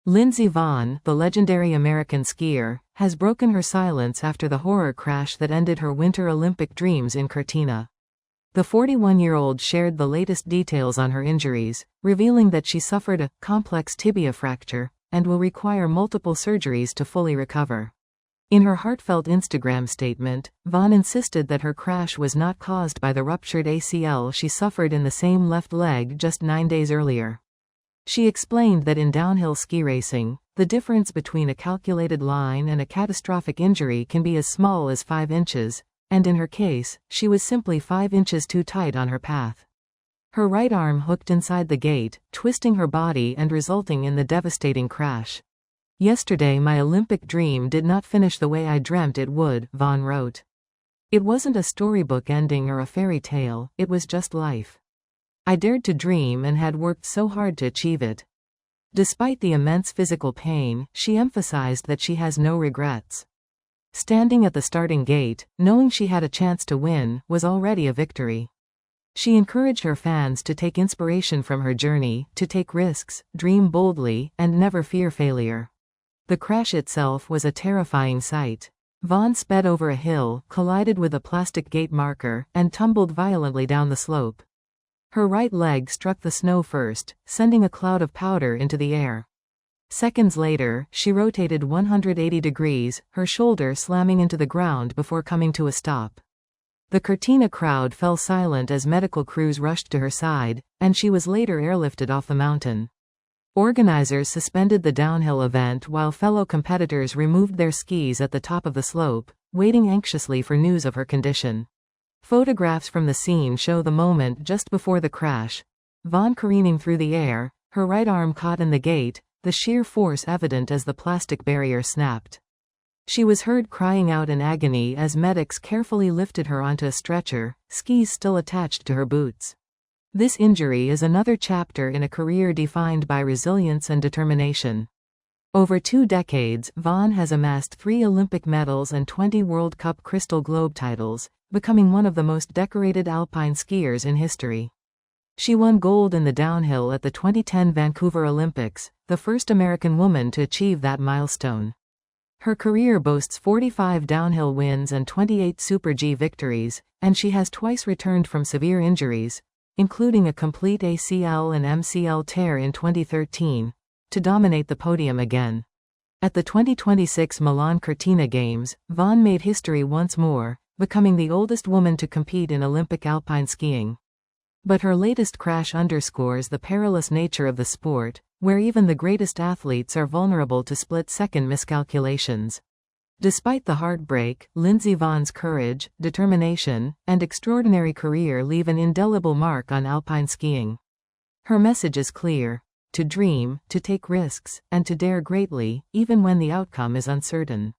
Lindsey Vonn, the legendary American skier, has broken her silence after the horror crash that ended her Winter Olympic dreams in Cortina. The 41-year-old shared the latest details on her injuries, revealing that she suffered a complex tibia fracture and will require multiple surgeries to fully recover. In her heartfelt Instagram statement, Vonn insisted that her crash was not caused by the ruptured ACL she suffered in the same left leg just 9 days earlier. She explained that in downhill ski racing, the difference between a calculated line and a catastrophic injury can be as small as 5 inches, and in her case, she was simply 5 inches too tight on her path. Her right arm hooked inside the gate, twisting her body and resulting in the devastating crash. "Yesterday my Olympic dream did not finish the way I dreamt it would," Vonn wrote. "It wasn't a storybook ending or a fairy tale, it was just life. I dared to dream and had worked so hard to achieve it." Despite the immense physical pain, she emphasized that she has no regrets. Standing at the starting gate, knowing she had a chance to win, was already a victory. She encouraged her fans to take inspiration from her journey, to take risks, dream boldly, and never fear failure. The crash itself was a terrifying sight. Vonn sped over a hill, collided with a plastic gate marker, and tumbled violently down the slope. Her right leg struck the snow first, sending a cloud of powder into the air. Seconds later, she rotated 180 degrees, her shoulder slamming into the ground before coming to a stop. The Cortina crowd fell silent as medical crews rushed to her side, and she was later airlifted off the mountain. Organizers suspended the downhill event while fellow competitors removed their skis at the top of the slope, waiting anxiously for news of her condition. Photographs from the scene show the moment just before the crash. Vonn careening through the air, her right arm caught in the gate, the sheer force evident as the plastic barrier snapped. She was heard crying out in agony as medics carefully lifted her onto a stretcher, skis still attached to her boots. This injury is another chapter in a career defined by resilience and determination. Over 2 decades, Vonn has amassed 3 Olympic medals and 20 World Cup Crystal Globe titles, becoming one of the most decorated alpine skiers in history. She won gold in the downhill at the 2010 Vancouver Olympics, the first American woman to achieve that milestone. Her career boasts 45 downhill wins and 28 Super G victories, and she has twice returned from severe injuries, including a complete ACL and MCL tear in 2013, to dominate the podium again. At the 2026 Milan Cortina Games, Vonn made history once more, becoming the oldest woman to compete in Olympic alpine skiing. But her latest crash underscores the perilous nature of the sport, where even the greatest athletes are vulnerable to split-second miscalculations. Despite the heartbreak, Lindsey Vonn's courage, determination, and extraordinary career leave an indelible mark on alpine skiing. Her message is clear: to dream, to take risks, and to dare greatly, even when the outcome is uncertain.